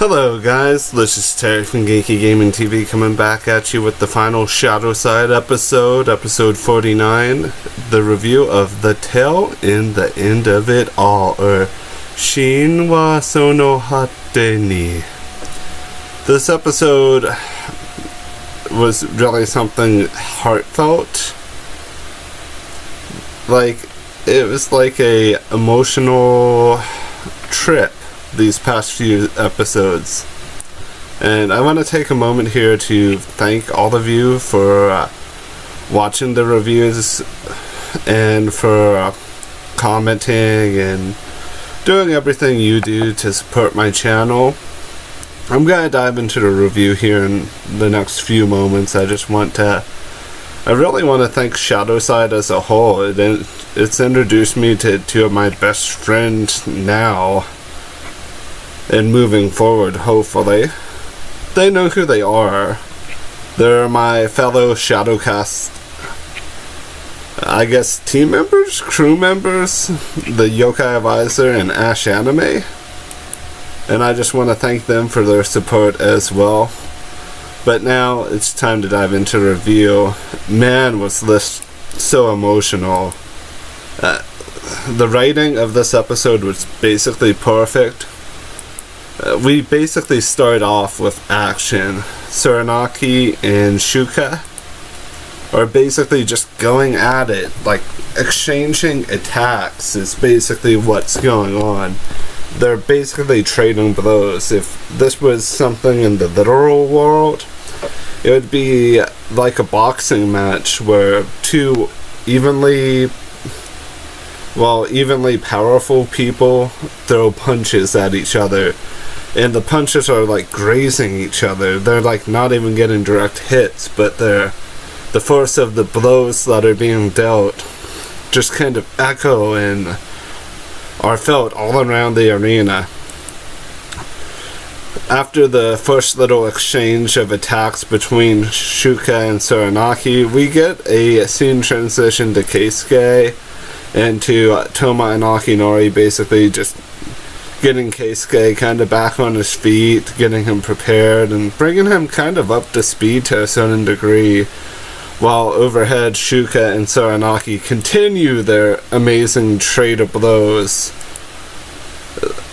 Hello guys, this is Terry from Genkigamingtv coming back at you with the final ShadowSide episode 49, the review of The Tale in the End of It All, or Shin wa Sono Hate ni. This episode was really something heartfelt. It was like a emotional trip these past few episodes, and I want to take a moment here to thank all of you for watching the reviews and for commenting and doing everything you do to support my channel. I'm gonna dive into the review here in the next few moments. I really want to thank ShadowSide as a whole. It's introduced me to two of my best friends now. And moving forward, hopefully. They know who they are. They're my fellow Shadowcast, I guess, team members? Crew members? The Yokai Advisor and Ash Anime. And I just want to thank them for their support as well. But now it's time to dive into review. Man, was this so emotional. The writing of this episode was basically perfect. We basically start off with action. Soranaki and Shuka are basically just going at it, like exchanging attacks is basically what's going on. They're basically trading blows. If this was something in the literal world, it would be like a boxing match where two evenly powerful people throw punches at each other. And the punches are like grazing each other. They're like not even getting direct hits, but the force of the blows that are being dealt just kind of echo and are felt all around the arena. After the first little exchange of attacks between Shuka and Soranaki, we get a scene transition to Keisuke and to Touma and Akinori basically just getting Keisuke kind of back on his feet, getting him prepared, and bringing him kind of up to speed to a certain degree, while overhead Shuka and Soranaki continue their amazing trade of blows.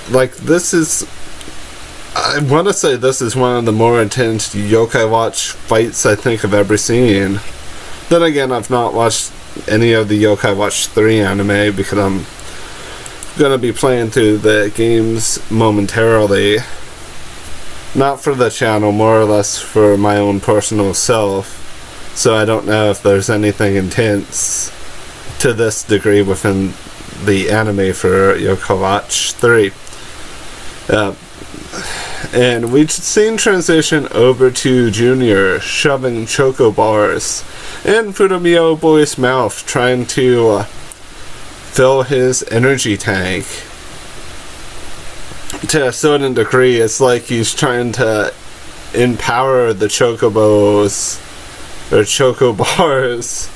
I want to say this is one of the more intense Yokai Watch fights I think I've ever seen. Then again, I've not watched any of the Yokai Watch 3 anime because I'm gonna be playing through the games momentarily, not for the channel, more or less for my own personal self, so I don't know if there's anything intense to this degree within the anime for Yokai Watch 3. And we've seen transition over to Junior shoving choco bars in Fudomio Boy's mouth, trying to fill his energy tank. To a certain degree, it's like he's trying to empower the chocobos or choco bars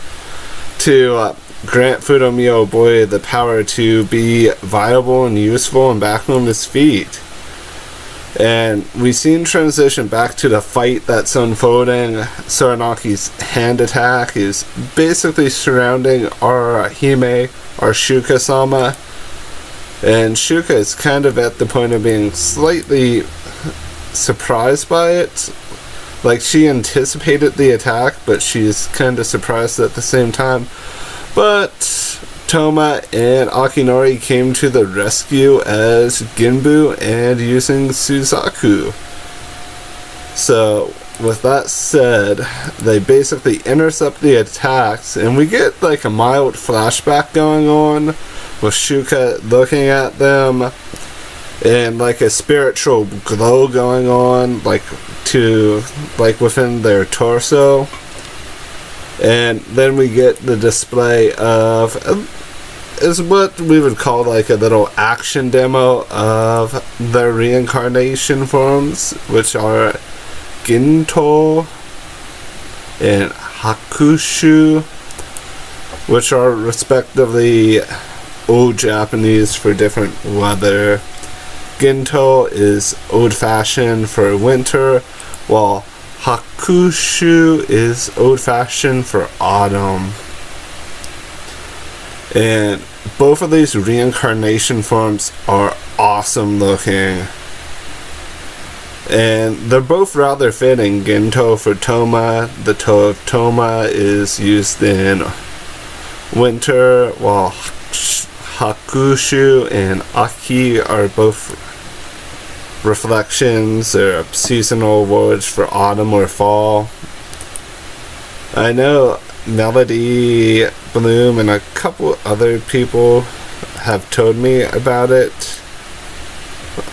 to grant Fudomio Boy the power to be viable and useful and back on his feet. And we've seen transition back to the fight that's unfolding. Soranaki's hand attack is basically surrounding our Hime, our Shuka-sama, and Shuka is kind of at the point of being slightly surprised by it. Like, she anticipated the attack, but she's kind of surprised at the same time. But Touma and Akinori came to the rescue as Genbu and using Suzaku. So with that said, they basically intercept the attacks, and we get like a mild flashback going on with Shuka looking at them, and like a spiritual glow going on like within their torso. And then we get the display of is what we would call like a little action demo of their reincarnation forms, which are Ginto and Hakushu, which are respectively old Japanese for different weather. Ginto is old-fashioned for winter, while Hakushu is old-fashioned for autumn. And both of these reincarnation forms are awesome looking. And they're both rather fitting. Ginto for Touma. The toe of Touma is used in winter, while Hakushu and Aki are both reflections or seasonal words for autumn or fall. I know Melody Bloom and a couple other people have told me about it,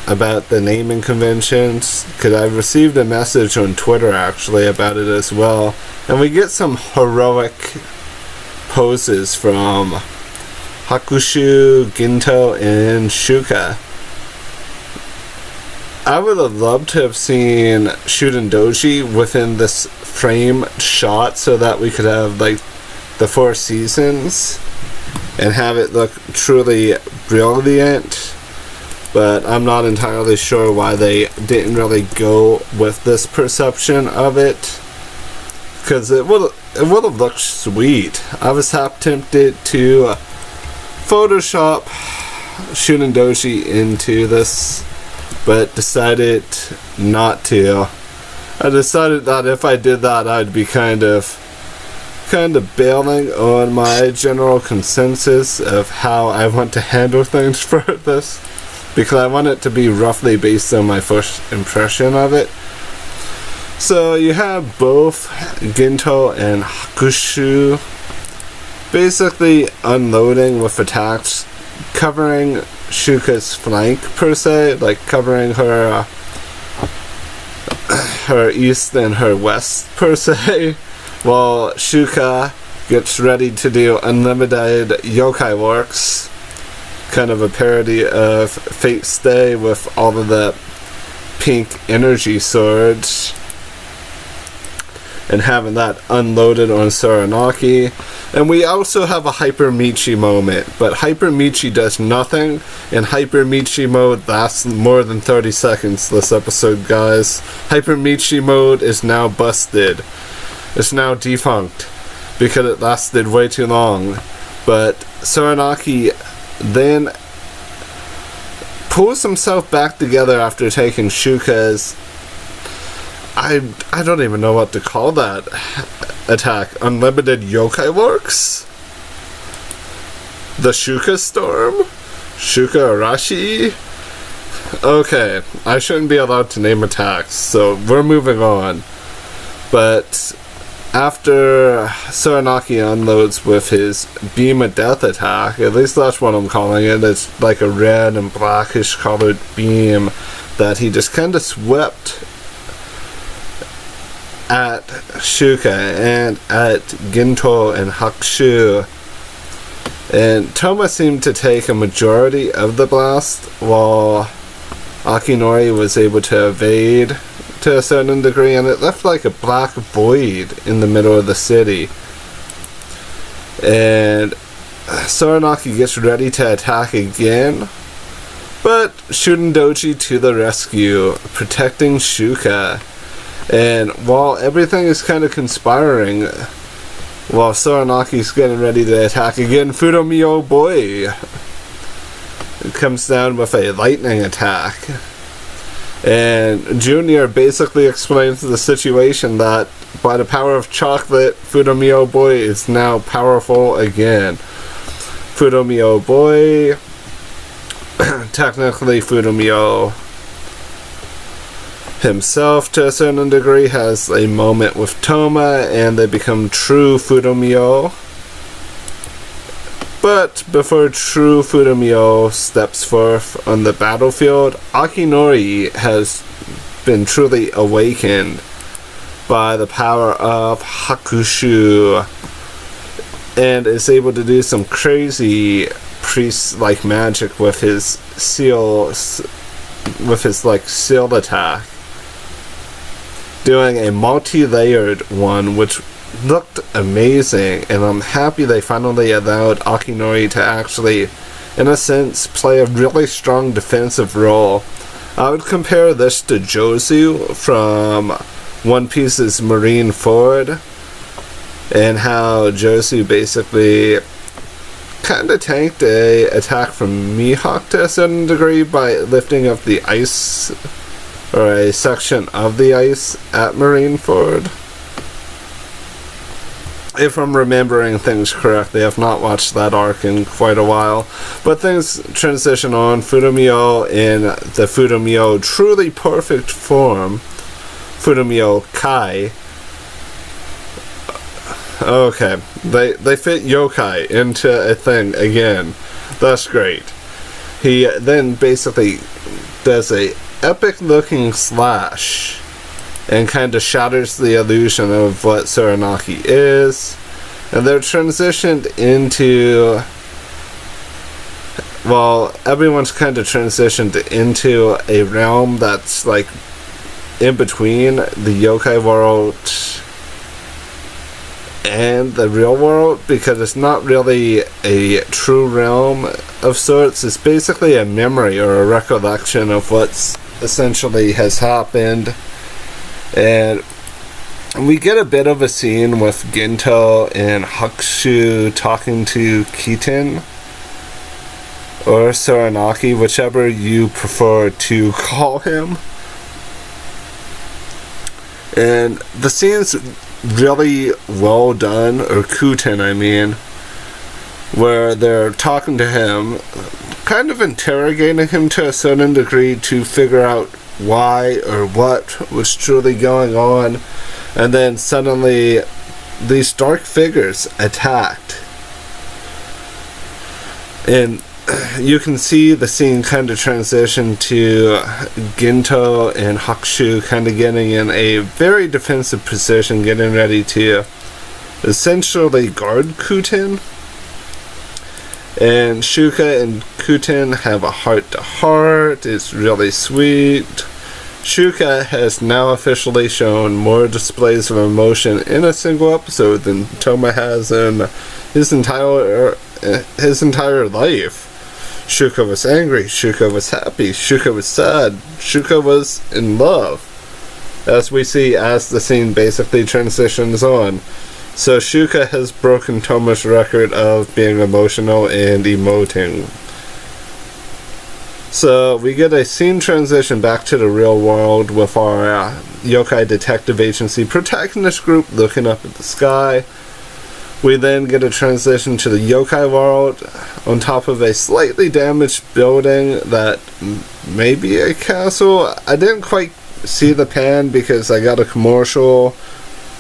about the naming conventions, because I received a message on Twitter actually about it as well, and we get some heroic poses from Hakushu, Ginto, and Shuka. I would have loved to have seen Shuden Doji within this frame shot so that we could have like the 4 seasons and have it look truly brilliant, but I'm not entirely sure why they didn't really go with this perception of it, because it would have looked sweet. I was half tempted to Photoshop Shuden Doji into this, but decided not to. I decided that if I did that, I'd be kind of bailing on my general consensus of how I want to handle things for this, because I want it to be roughly based on my first impression of it. So you have both Ginto and Hakushu basically unloading with attacks, covering Shuka's flank per se, like covering her east and her west per se, while Shuka gets ready to do unlimited Yokai works, kind of a parody of Fate Stay with all of the pink energy swords, and having that unloaded on Soranaki. And we also have a Hyper Michi moment, but Hyper Michi does nothing, and Hyper Michi mode lasts more than 30 seconds this episode, guys. Hyper Michi mode is now busted. It's now defunct, because it lasted way too long. But Soranaki then pulls himself back together after taking Shuka's, I don't even know what to call that attack. Unlimited Yokai works? The Shuka Storm? Shuka Arashi? Okay, I shouldn't be allowed to name attacks, so we're moving on. But after Soranaki unloads with his Beam of Death attack, at least that's what I'm calling it, it's like a red and blackish colored beam that he just kind of swept at Shuka and at Ginto and Hakushu. And Touma seemed to take a majority of the blast, while Akinori was able to evade to a certain degree, and it left like a black void in the middle of the city. And Soranaki gets ready to attack again, but Shuden Doji to the rescue, protecting Shuka. And while everything is kind of conspiring, while Soranaki's getting ready to attack again, Fudomio Boy comes down with a lightning attack. And Junior basically explains the situation that by the power of chocolate, Fudomio Boy is now powerful again. Fudomio Boy, technically Fudomio himself to a certain degree, has a moment with Touma and they become true Fudomio. But before true Fudomio steps forth on the battlefield, Akinori has been truly awakened by the power of Hakushu and is able to do some crazy priest-like magic with his seal, with his like seal attack, doing a multi-layered one which looked amazing, and I'm happy they finally allowed Akinori to actually in a sense, play a really strong defensive role. I would compare this to Josu from One Piece's Marineford, and how Josu basically kind of tanked a attack from Mihawk to a certain degree by lifting up the ice, or a section of the ice at Marineford. If I'm remembering things correctly, I've not watched that arc in quite a while. But things transition on. Fudomyo in the Fudomyo truly perfect form, Fudomyo Kai. Okay, they fit Yokai into a thing again. That's great. He then basically does a epic looking slash and kind of shatters the illusion of what Soranaki is. And they're transitioned into, well, everyone's kind of transitioned into a realm that's like in between the yokai world and the real world, because it's not really a true realm of sorts. It's basically a memory or a recollection of what's essentially has happened. And we get a bit of a scene with Gento and Hakushu talking to Kutten or Soranaki, whichever you prefer to call him. And the scene's really well done, or Kutten I mean, where they're talking to him, kind of interrogating him to a certain degree to figure out why or what was truly going on, and then suddenly these dark figures attacked, and you can see the scene kind of transition to Gento and Hakushu kind of getting in a very defensive position, getting ready to essentially guard Kutten. And Shuka and Kutten have a heart-to-heart. It's really sweet. Shuka has now officially shown more displays of emotion in a single episode than Touma has in his entire life. Shuka was angry, Shuka was happy, Shuka was sad, Shuka was in love, as we see as the scene basically transitions on. So Shuka has broken Touma's record of being emotional and emoting. So we get a scene transition back to the real world with our Yokai Detective Agency protagonist group looking up at the sky. We then get a transition to the yokai world on top of a slightly damaged building that may be a castle. I didn't quite see the pan because I got a commercial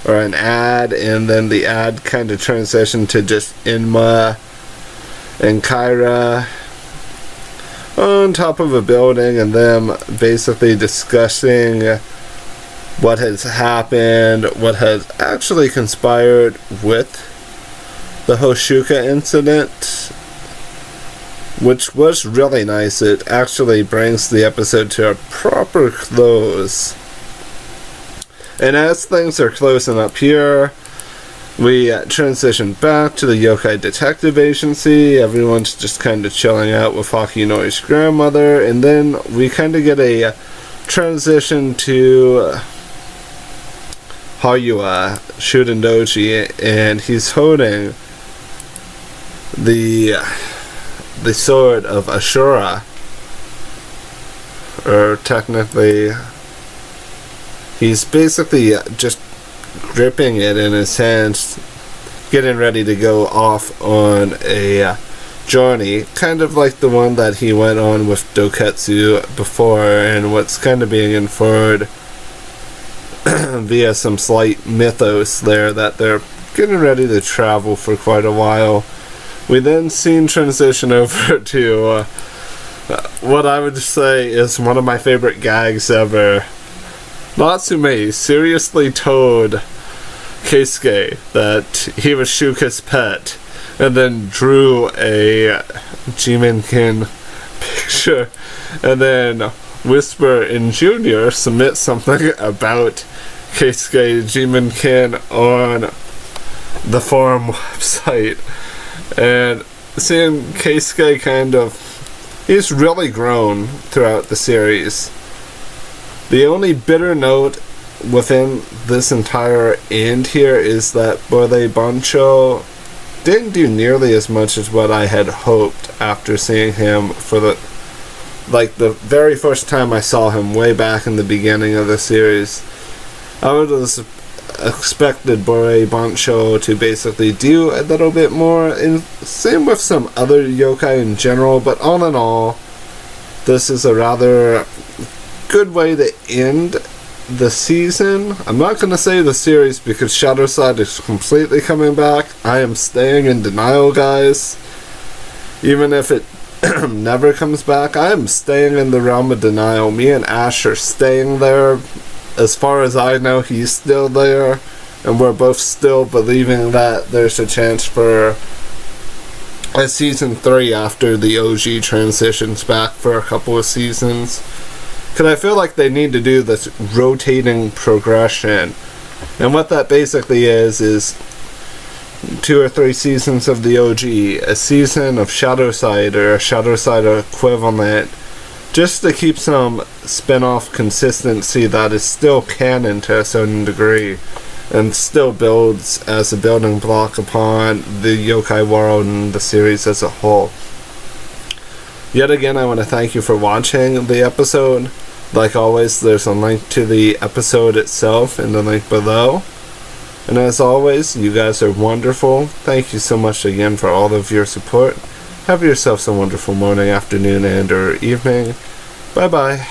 or an ad, and then the ad kind of transitioned to just Inma and Kyra on top of a building, and them basically discussing what has happened, what has actually conspired with the Hoshuka incident, which was really nice. It actually brings the episode to a proper close. And as things are closing up here, we transition back to the Yokai Detective Agency. Everyone's just kind of chilling out with Hakuinoi's grandmother, and then we kind of get a transition to Hayua Shudendoji, and he's holding the sword of Ashura, or technically he's basically just gripping it in his hands, getting ready to go off on a journey, kind of like the one that he went on with Doketsu before, and what's kind of being inferred via some slight mythos there that they're getting ready to travel for quite a while. We then scene transition over to what I would say is one of my favorite gags ever. Natsume seriously told Keisuke that he was Shuka's pet, and then drew a Jimenkin picture, and then Whisper and Junior submit something about Keisuke Jimenkin on the forum website. And seeing Keisuke he's really grown throughout the series. The only bitter note within this entire end here is that Bore Bancho didn't do nearly as much as what I had hoped after seeing him for the very first time I saw him way back in the beginning of the series. I would have expected Bore Bancho to basically do a little bit more, and same with some other yokai in general, but all in all, this is a rather good way to end the season. I'm not going to say the series because ShadowSide is completely coming back. I am staying in denial, guys. Even if it never comes back, I am staying in the realm of denial. Me and Ash are staying there. As far as I know, he's still there, and we're both still believing that there's a chance for a season 3 after the OG transitions back for a couple of seasons. Because I feel like they need to do this rotating progression. And what that basically is 2 or 3 seasons of the OG, a season of ShadowSide or a ShadowSide equivalent, just to keep some spin-off consistency that is still canon to a certain degree, and still builds as a building block upon the yokai world and the series as a whole. Yet again, I want to thank you for watching the episode. Like always, there's a link to the episode itself in the link below. And as always, you guys are wonderful. Thank you so much again for all of your support. Have yourselves a wonderful morning, afternoon, and or evening. Bye bye.